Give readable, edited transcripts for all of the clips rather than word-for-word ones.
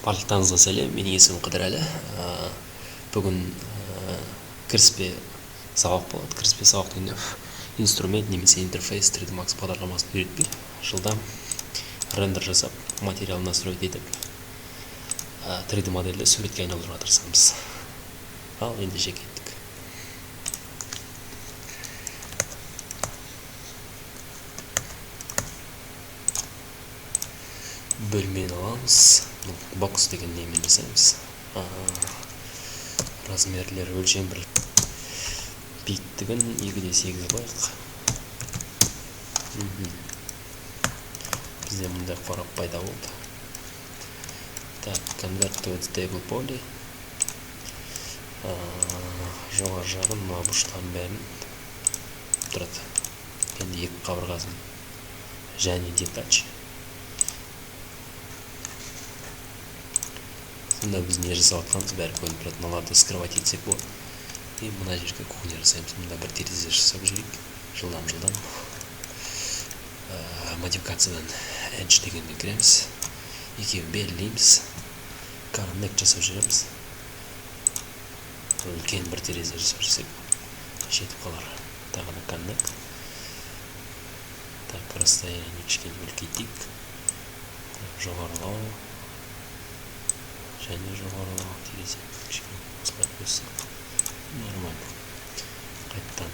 Барлықтарыңызға сәлем, менің есімім Қыдырәлі. Бүгін кіріспе сабақ болады. Кіріспе сабақ дегенде инструмент немесе интерфейс 3D Max бағдарламасын үйретпей, жылдам рендер жасап, материал настроить етіп, 3D модельді суретке айналдыруға тырысамыз. Ал ендеше кеттік. Бөлмені аламыз, бокс деген немен жасаймыз. Размерлер өлшем бір биіктігін 2:8 қояйық. Бізде мұндай қорап пайда болды. Так, convert to editable poly. Жоғар жағын мына бұрыштардың бәрін тұрады. Енді екі қабырғасын және детач. Сонда біз не жасап атқанымыз бәрі көрініп тұрады. Мыналарды скрывать етсек болады. И мына жерге кухня жасаймыз. Мұнда бір терезе жасап жүрейік. Жылдам. Модификациядан edge дегенде кіреміз. Екеуін белгілейміз. Connect жасап жүреміз. Үлкен бір терезе жасап жүрсек жетіп қалар. Тағы да connect. Так, расстояние кішкене үлкейтейік. Жоғарылау. Және жоғарылау терезе кішкене қысқартып өссек. Нормально. Қайттан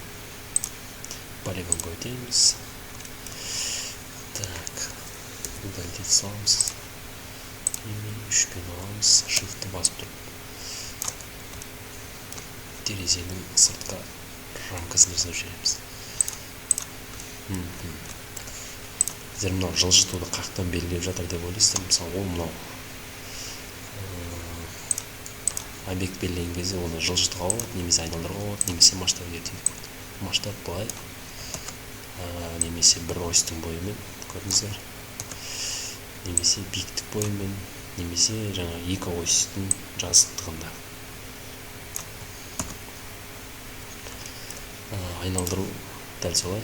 полигонға өтеміз. Так, удалить саламыз. Үшпен аламыз, shift'ті басып тұрып. Терезенің сыртқа рамкасын жасап жүреміз. Сіздер мынау жылжытуды қақтан белгілеп жатыр деп ойлайсыздар. Мысалы, ол мынау объект белгілеген кезде оны жылжытуға болады, немесе айналдыруға болады, немесе масштаб етуге. Масштаб былай, немесе бір осьтің бойымен, көрдіңіздер, немесе биіктік бойымен, немесе жаңа екі осьтің жазықтығында. Айналдыру дәл солай.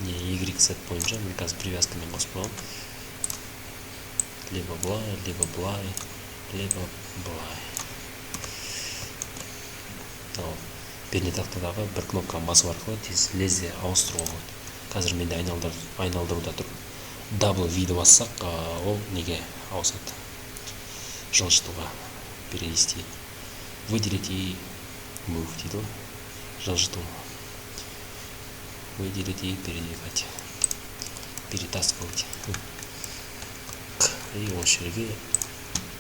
Y-Z бойынша мен қазір привязкамен қосып қойғам. Либо былай, либо былай. Пернетақтадағы бір кнопканы басу арқылы тез лезде ауыстыруға болады. Қазір менде айналдыруда тұр. W-ді бассақ, ол неге ауысады? Жылжытуға перенести. Выделить и move дейді. Жылжыту. Выделить и передвигать. Перетаскивать. И осы жерге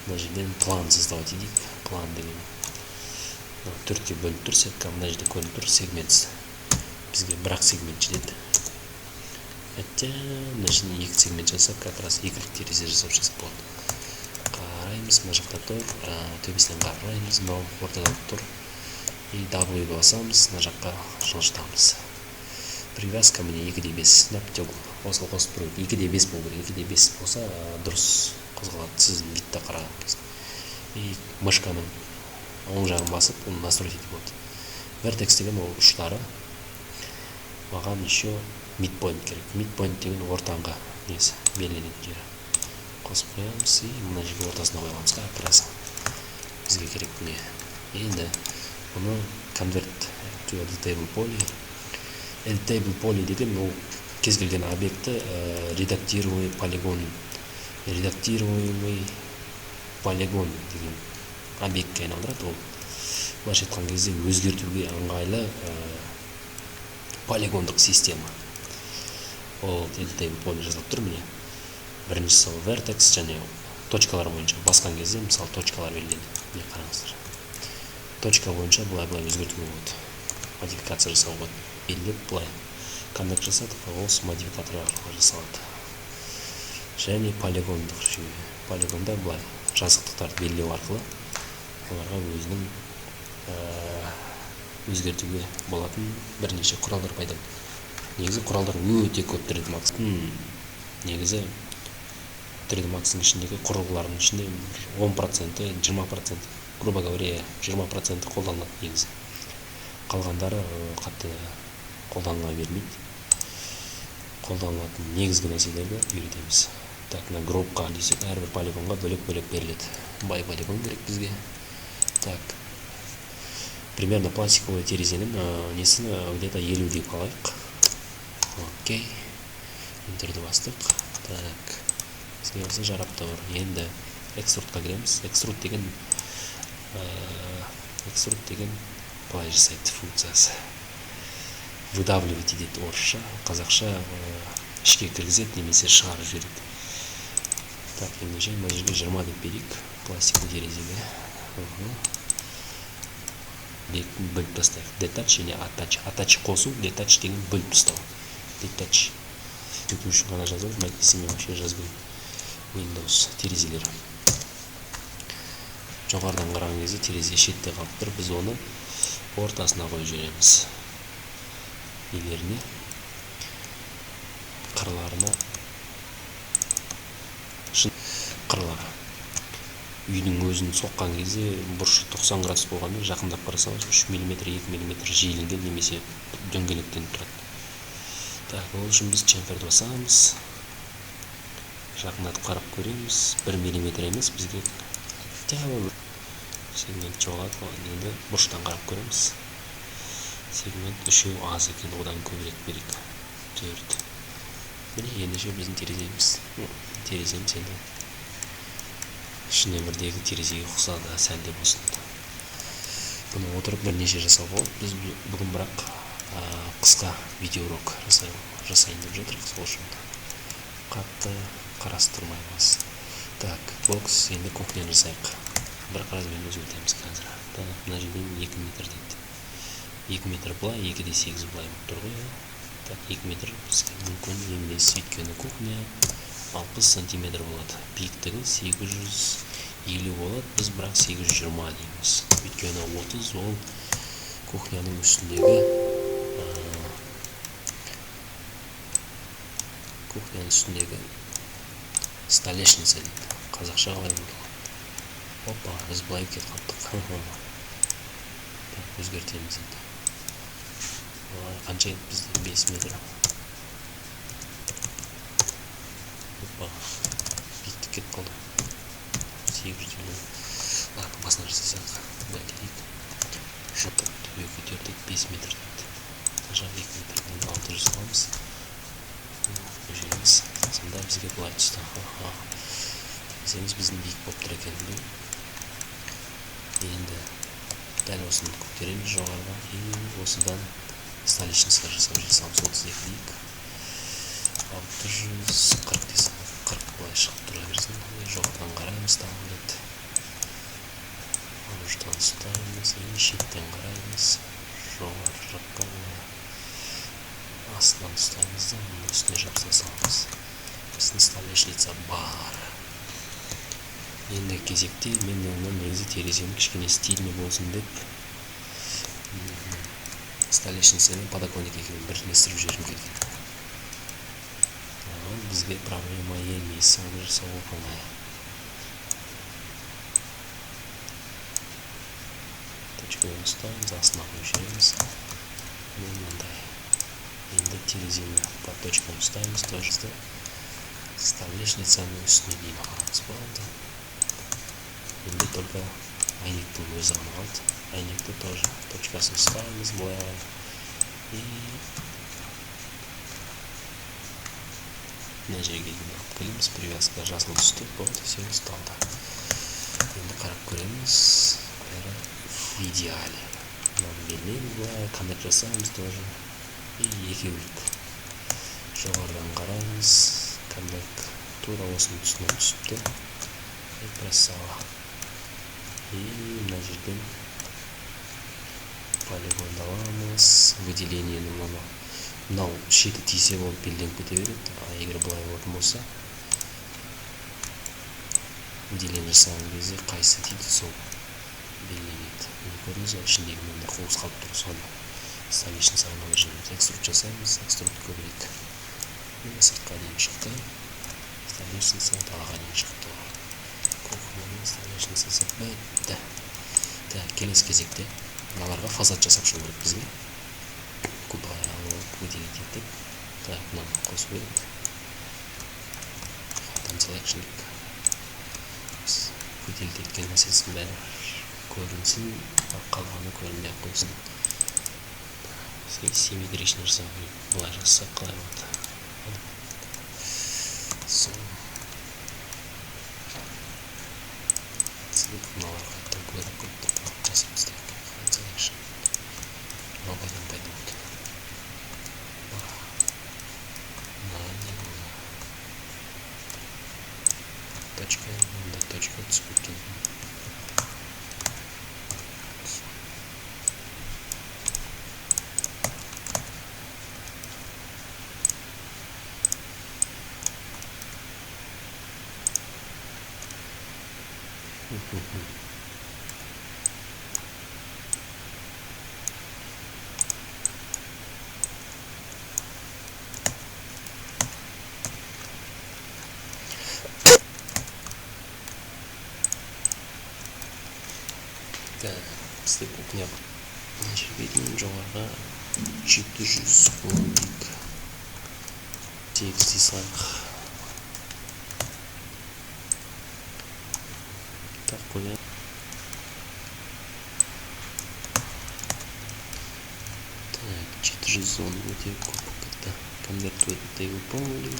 мына жерден план создавать едік. План деген төртке бөліп тұр, сетка мына жерде көрініп тұр, сегмент. Бізге бірақ сегмент жетеді. Әтті мына жерден екі сегмент жасап, как раз екілік терезе жасап жасап болады. Қараймыз, мына жақта тұр, төбесінен қараймыз, мынау ортада тұр. И W-ді басамыз, мына жаққа жылжытамыз. Привязка міне 2:5. Наптел осыға қосып тұрып, 2:5 болу керек. 2:5 болса дұрыс қозғалады. Сіздің битті қараған кезде. И мышканың оң жағын басып, оны настроить етіп болады. Vertex деген ол ұштары. Маған еще midpoint керек. Midpoint деген ортаңға несі, белгіленетін жері. Қосып қоямыз и мына жерге ортасына қойғанымыз как раз бізге керек не. Енді бұны convert to editable poly. Editable poly деген ол кез келген объекті редактируемый полигон деген объектке айналдырады. Ол былайша айтқан кезде өзгертуге ыңғайлы полигондық система. Ол editable poly жазылып тұр міне. Біріншісі ол vertex және точкалар бойынша басқан кезде, мысалы, точкалар белгіленеді. Міне қараңыздар. Точка бойынша былай өзгертуге болады. Модификация жасауға болады. Белгілеп былай connect жасадық, осы модификатор арқылы жасалады. Және полигондық жүйе. Полигонда былай жазықтықтарды белгілеу арқылы оларға өзінің өзгертуге болатын бірнеше құралдар пайда болады. Негізі құралдар өте көп 3D Max-тың. Негізі 3D Max-тың ішіндегі құрылғылардың ішінде 10%, 20%, грубо говоря, 20% қолданылады негізі. Қалғандары қатты қолданыла бермейді. Қолданылатын негізгі нәрселерді үйретеміз. Так, мына группка десек, әрбір полигонға бөлек-бөлек беріледі. Бай полигон керек бізге. Так, примерно пластиковый терезенің несін где-то 50 деп алайық. Окей. Интерді бастық. Так, бізге осы жарап та бар. Енді экструдқа кіреміз. Экструд деген былай жасайды функциясы. Выдавливать дейді орысша, қазақша ішке кіргізеді немесе шығарып жібереді. Так, ендеше мына жерге 20 деп берейік пластиктік терезеге. Бөліп тастайық. Детач және атач. Атач қосу, детач деген бөліп тастау. Детач. Сөйту үшін ғана жазылып, мәтінсі мен вообще жазбаймын. Windows терезелер. Жоғарыдан қараған кезде терезе шетте қалып тұр. Біз оны ортасына қойып жібереміз. Нелеріне, қырларына, қырлары. Үйдің өзін соққан кезде бұрышы 90 градус болғанда жақындап қарасаңыз 3 мм, 2 мм жиілінген немесе дөңгелектен тұрады. Так, ол үшін біз чемперді басамыз. Жақындатып қарап көреміз. 1 мм емес, бізге сегмент жоғалады. Енді бұрыштан қарап көреміз. Сегмент 3 аз екен, одан көбірек берейік. 4. Міне ендеше біздің тереземіз. Тереземіз енді шын өмірдегі терезеге ұқсады, сәлде болсын. Бұны отырып бірнеше жасау болады. Біз бүгін бірақ қысқа видеоурок жасайын деп жатырмыз. Сол үшін қатты қарастырмаймыз. Так, бокс, енді кухняны жасайық. Бір размерін өзгертеміз қазір. Так, мына жерден 2 метр дейді. 2 метр былай, 2-де 8 былай болып тұр ғой. Так, 2 метр бізге мүмкін емес, өйткені кухня 60 сантиметр болады. Биіктігі 850 болады. Біз бірақ 820 дейміз. Өйткені 30 ол кухняның үстіндегі столешница дейді. Қазақша қалай болады? Опа, біз былай кетіп қалдық. Так, өзгертеміз енді. Қанша еді бізде? 5 метр. Опа, биіктік кетіп қалды. 850. Ладно, басына жасасақ. Былай кетейік. Жоп, төбе көтердік 5 метр дейді. Жақ 2 метрден 600 аламыз. Көжеміз. Сонда бізге былай түсті. Десеңіз біздің биік болып тұр екен. Енді дәл осыны көтереміз жоғарыға. Осыдан столешницаға жасап жасамыз. 32 дейік. 640 десем. 40 былай шығып тұра берсін. Жоғарыдан қараймыз, тағылет. Ұрыштан ұстаймыз, шеттен қараймыз. Жоғарыға астынан ұстаймыз да, үстіне жапса саламыз. Біздің столешница бар. Енді кезекте мен негізі терезенің кішкене стильный болсын деп столешницаны подоконник екеуін бірлестіріп жібергім келген. Бізге проблема емес, оны жасау оңай. Точкадан ұстаймыз, астына қойып жібереміз. Мынандай. Енді терезені по точкам ұстаймыз, тоже столешницаның үстіне дейін қарамыз болды. Енді только әйнектің өзі ғана қалды. Әйнекті тоже точкасын ұстаймыз, былай. И мына жерге дейін алып келеміз, привязка жасыл түсті, болды, все ұсталды. Енді қарап көреміз, бәрі в идеале. Белмейміз былай, коннект жасаймыз тоже. И екеулік. Жоғарыдан қараймыз, коннект тура осының үстіне түсіпті. И красава. И мына жерден полигонды аламыз, выделениені мынау шеті тисе болып белденіп кете береді. Егер былай болатын болса, выделение жасаған кезде қайсы тиді, сол белгіленеді. Көрдіңіз ба, ішіндегі мынандай қуыс қалып тұр, соны столешницаға алып экструд жасаймыз, экструд көбірек. Сыртқа дейін шықты, столешница далаға дейін шықты. Кухняның столешницасы бітті. Так, келесі кезекте мыналарға фасад жасап шығу керек бізге. Кубай алып, выделить еттік. Так, мынаны қосу керек. салайықшы дейік. Көтерілді еткен нәрсесін бәрі көрінсін, қалғаны көрінбей қойсын. Симметричный жасау керек. Былай жасасақ қалай болады? Мыналарға қайттан көріп жасап істейік. Мынау қайдан пайда болды? Точка, мында точка түсіп кеткен. Бізде кухня мына жерге дейін жоғарыға 700 дейік. Тегістей салайық. Так қояйық. Так, 710 өте көп кетті. Конвертуетті выполнили.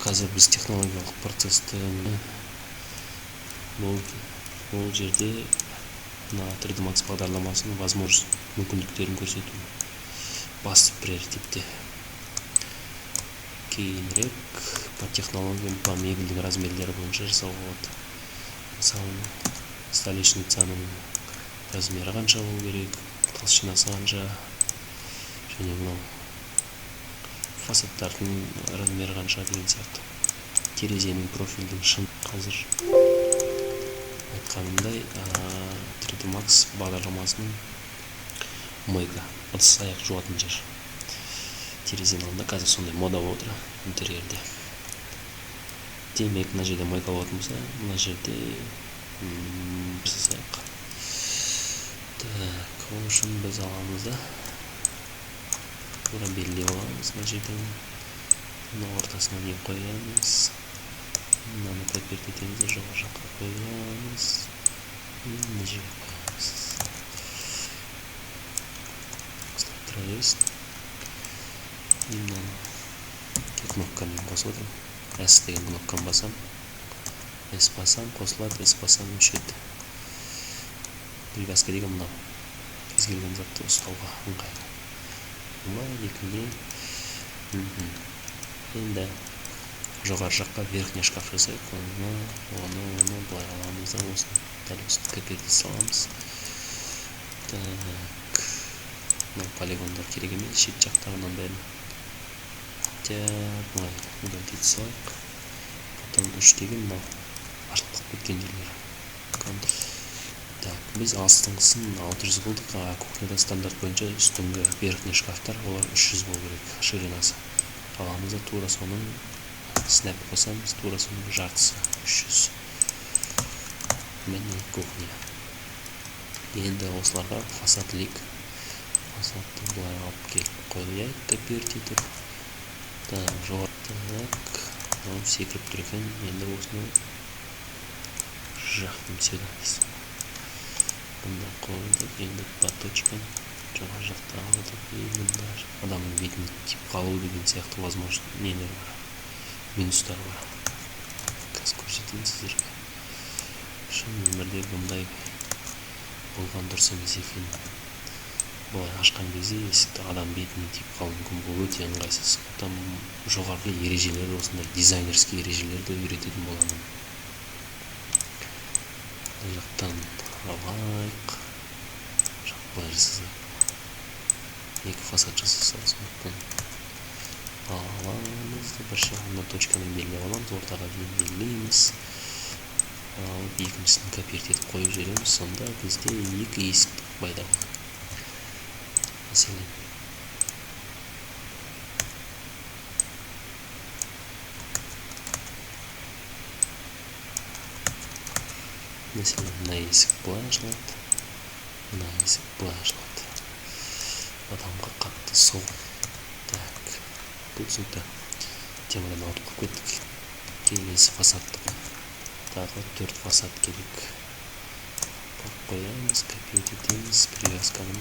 Қазір біз технологиялық процесті бұл жерде на 3D Max бағдарламасының возможность мүмкіндіктерін көрсету басты приоритетте. Кейінірек по технологиям, по мебельдің размерлері бойынша жасауға болады. Мысалы, столешницаның размері қанша болу керек, толщинасы қанша, және мынау фасадтардың размері қанша деген сияқты. Терезенің профильдің шын қазір айтқанымдай 3D Max бағдарламасының мойка, ыдыс аяқ жуатын жер. Терезенің алдында қазір сондай мода болып отыр интерьерде. Демек, мына жерде мойка болатын болса, мына жерде жасайық. Так, ол үшін біз аламыз да. Бұра белгілеп аламыз. Мына жерден мына ортасына не қоямыз. Мынаны көтеріп кетеміз, жоғары жаққа қоямыз. Мына жерге қоямыз. Тұра берсін. Мынаны кнопкамен қосып отырмын. S деген кнопканы басам. S басам, қосылады, S басам, өшеді. Привязка деген мынау. Кез келген затты ұстауға ыңғайлы. Мына екінде. Енді жоғары жаққа верхний шкаф жасайық. Оны былай аламыз да, осыны дәл осыны көтеріп саламыз. Так, мына полигондар керек емес, шет жақтарынан бәрін. Былай удалить салайық. Потом 3 деген мынау артық кеткен жерлер. Так, біз астыңғысын 600 болдық. Кухняда стандарт бойынша үстіңгі верхний шкафтар олар 300 болу керек ширинасы. Аламыз да тура соның снэп қосамыз, тура соның жартысы 300. Міне кухня. Енді осыларға фасад лик. Фасадты былай алып келіп қояйық, копировать етіп. Так, жоғары. Так, секіріп тұр екен. Енді осыны жақтым сюда дейсің. Бұнда қойдық, енді баточкан жоғары жақта алдық. Бұнда адамның бетін тип қалу деген сияқты возможно нелер бар. Минустар бар. Қазір көрсетейін сіздерге. Шын өмірде бұндай болған дұрыс емес екен. Бұлай ашқан кезде есікті адам бетіне тип қалу мүмкін. Бұл өте ыңғайсыз. Там жоғарғы ережелер, осындай дизайнерский ережелерді үйрететін боламын. Бұл жақтан алайық. Былай жасасақ. Екі фасад жасасақ сондықтан аламыз. Бір жағына точканы белгілеп аламыз, ортаға дейін белгілейміз. Алып екіншісін копировать етіп қойып жібереміз. Сонда бізде екі есік пайда болады. Мәселен, мына есік былай ашылады, мына есік былай ашылады. Адамға қатты соғым. Так, бұл түсінікті темадан ауытқып кеттік. келесі фасадтық тағы 4 фасад керек. Қоямыз, копировать етеміз, привязканың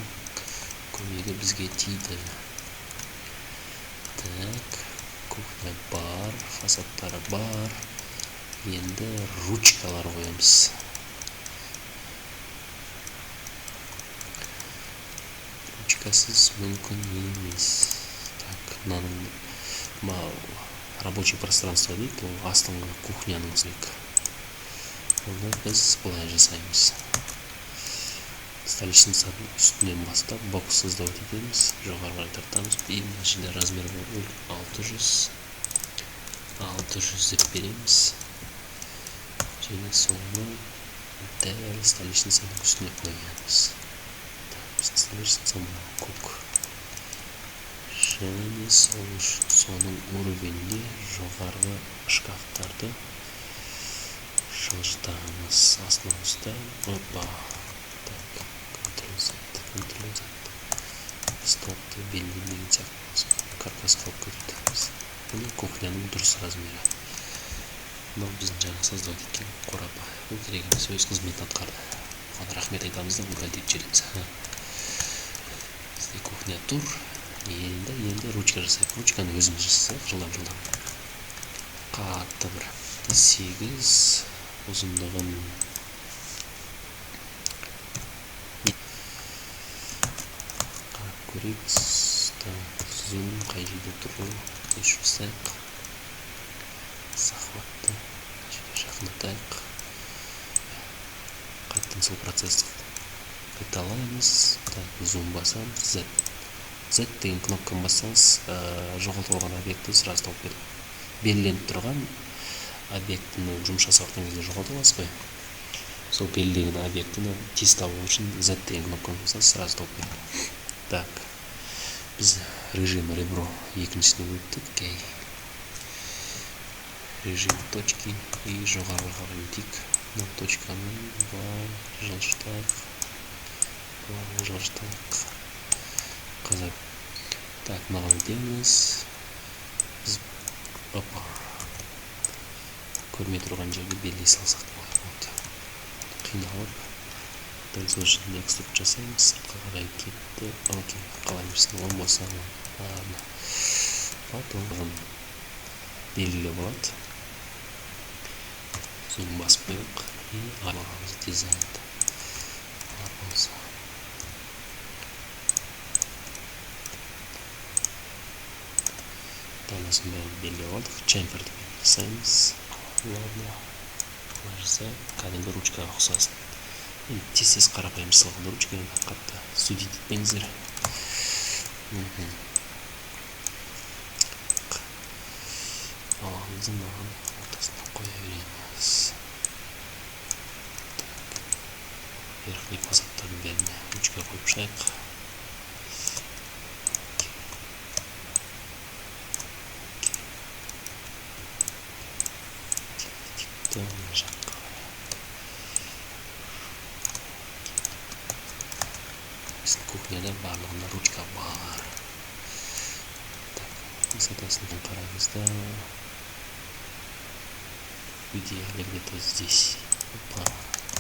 көмегі бізге тиді. Так, кухня бар, фасадтары бар. Енді ручкалар қоямыз. Ручкасыз мүмкін емес. Так, мынаның рабочий пространство дейді, ол астыңғы кухняның сүйек. Оны біз былай жасаймыз. Столешницаның үстінен бастап бокс создавать етеміз. Жоғарыға тартамыз. И мына жерде размер 600 деп береміз. Және соны дәл столешницаның үстіне қоямыз. Столешница көк. Және соның уровенде жоғарғы шкафтарды жылжытамыз. Астына ұстап, опа. Так, Ctrl Z. Столды белгілеген сияқты каркас қалып кетеміз. Бұл кухняның дұрыс размері. Бұл біздің жаңа создавать еткен қорапы. Бұл керек емес, өз қызметін атқарды. Оған рахмет айтамыз да, бұл кәлдеп желіміз. Бізде кухня тұр. Енді ручка жасайық. Ручканы өзіміз жасайық, жылдам. Қатты бір 8 ұзындығын көрейік. Зум қай жерде тұру жасайық. Захватты жақындатайық. Қайттан сол процесті қайталаймыз. Зум басамыз. Z деген кнопканы бассаңыз, жоғалтылған объекті сразу тауып береді. Белгіленіп тұрған объектіні жұмыс жасаватқан кезде жоғалтып аласыз ғой. Сол белгіленген объектіні тез табу үшін Z деген кнопканы бассаңыз сразу тауып береді. Так, біз режим ребро екіншісіне өттік. Режим точки и жоғарғы қарай өтейік. Бұл точканы жылжытайық. Так, маған өтеміз. Біз көрмей тұрған жерге белгілей салсақ болады. Қиналып дәл сол жерде экструд жасаймыз. Сыртқа қарай кетті. Окей, қалаймызсын. Он болса, ладно. Потом белгілі болады. Зум басып қойық. И аламыз дизайнды. Болса. Танысын бәрін белгілі алдық. Чемперді жасаймыз. Ладно. Кәдімгі ручкаға ұқсасын. Тез қарапайым жасалған ручканы қатты судить етпеңіздер. Аламызды маған ортасына қоя береміз. Верхний фасадтардың бәріне ручка қойып шайық. Мына жаққа біздің кухняда барлығында ручка бар. Высотасын қараймыз да, идеально где-то здесь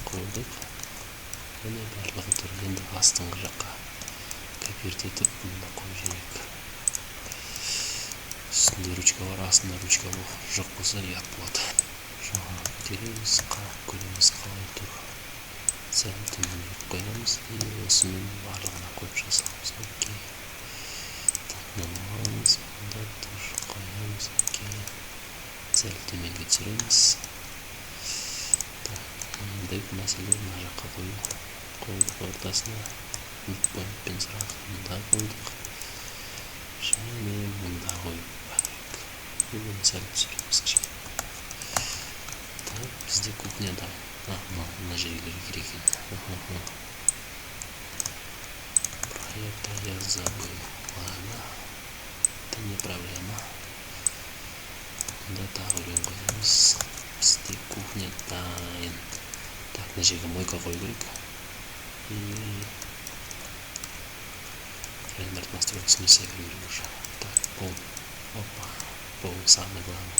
қойдық. Және барлығы тұр. Енді астыңғы жаққа копировать етіп бұнда қойып жіберейік. Үстінде ручка бар, астында ручка жоқ болса ұят болады. Жоғары көтереміз, қарап көреміз қалай тұр. Сәл төмендеп қоямыз. Осымен барлығына қойып жасаймыз. Окей. Нормалымыз бұнда тұр. Қоямыз. Окей. Сәл төменге түсіреміз. Мындай мәселе мына жаққа қойдық ортасына. Midpointпен сразу мұнда қойдық. Және мұнда қойып. Бұны сәл түсіреміз кішкене. Бізде кухняда мына жерлер керек екен. Про это я забыл. Ладно, это не проблема. Мұнда тағы өлең қоямыз. Бізде кухня дайын. Так, мына жерге мойка қою керек. Рендер настройкасын жасай беру керек уже. Так, пол. Опа, пол самый главный.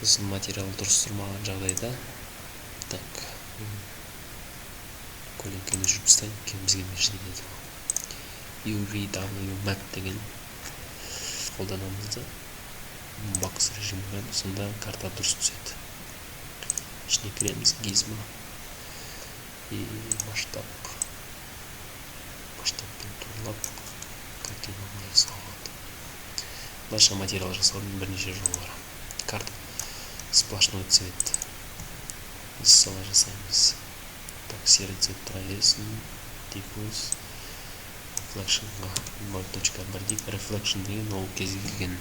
сосын материал дұрыс тұрмаған жағдайда так көлеңкені жүріп тастайын, бізге мына жерде UVW map деген қолданамыз да бокс режимі, сонда карта дұрыс түседі. Ішіне кіреміз, гизмо и масштабпен турлап картинаға жасалады. Былайша материал жасаудың бірнеше жолы бар. Карта сплошной цвет солай жасаймыз. Так, серый цвет проверсін, диффуз, reflectionға 0.1 дейік. Reflection деген ол кез келген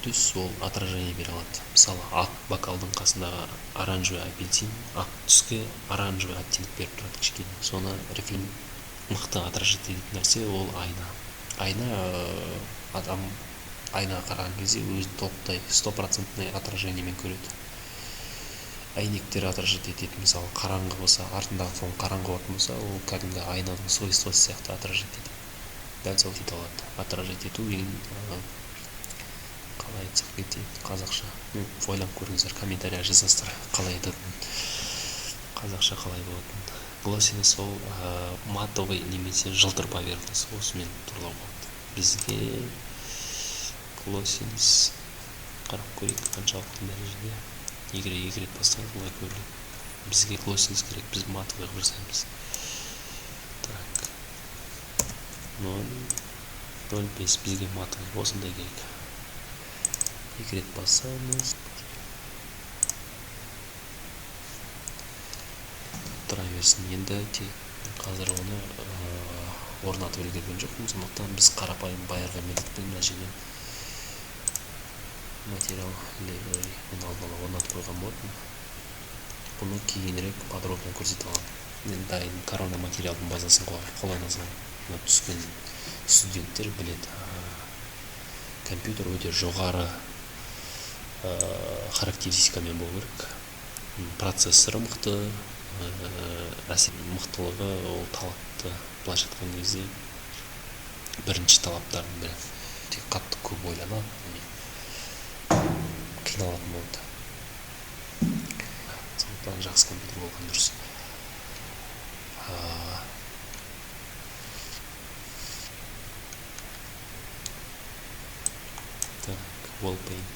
түс, ол отражение бере алады. Мысалы, ақ бокалдың қасындағы оранжевый апельсин ақ түске оранжевый оттенок беріп тұрады кішкене. Соны мықты отражать ететін нәрсе ол айна. Адам айнаға қараған кезде өзін толықтай 100% отражениемен көреді. Әйнектер отражать ететін, мысалы, қараңғы болса, артындағы фон қараңғы болатын болса, ол кәдімгі айнаның свойствосы сияқты отражать етеді. Дәл сол дейді алады. Отражать ету деген қалай айтсақ кетейін қазақша. Ойлап көріңіздер, комментария жазасыздар қалай айтатынын. Қазақша қалай болатынын. Глоссинес ол матовый немесе жылтыр поверхность, осымен турлау болады. Бізге глоссинес қарап көрейік қаншалықты дәрежеде. Егер рет бастаңыз, олай көріледі. Бізге глоссинес керек, біз матовый қылып жасаймыз. Так, 0.5 бізге матовый осындай керек. Екі рет басамыз. Тұра берсін. Енді қазір оны орнатып үлгерген жоқпын, сондықтан біз қарапайым байырғы методпен мына жерден материал library-ін алдын ала орнатып қойған болатын. Бұны кейінірек подробно көрсете аламын. Енді дайын корона материалдың базасын қолданасың. Түскен студенттер біледі. Компьютер өте жоғары характеристикамен болу керек. Процессоры мықты, мықтылығы, ол талапты былайша айтқан кезде бірінші талаптардың бірі. Тек қатты көп ойланады, қиналатын болды. Сондықтан жақсы компьютер болған дұрыс. Так, wallpaint.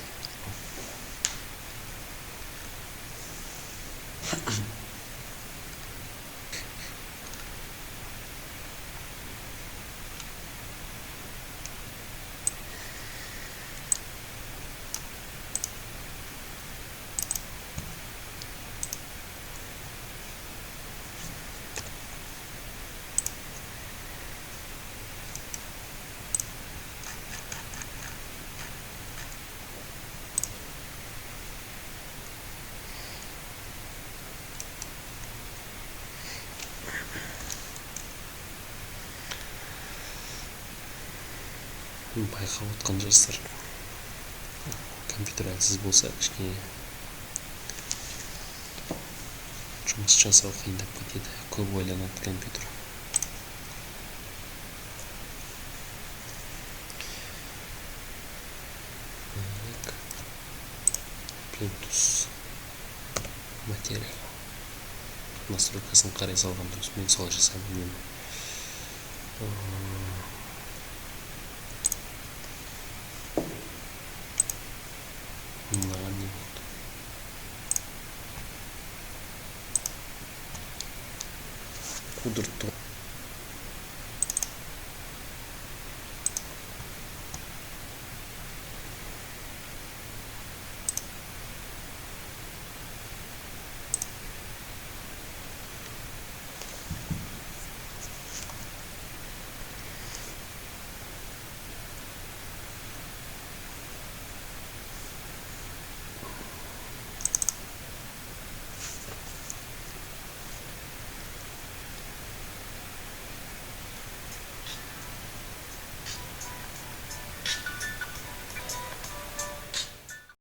Байқап отқан жастар, компьютер әлсіз болса, кішкене жұмыс жасау қиындап кетеді. Көп ойланады компьютер. Плинтус материал настройкасын қарай салған дұрыс. Мен солай жасаймын. Мынаған не болды? Қудыртты.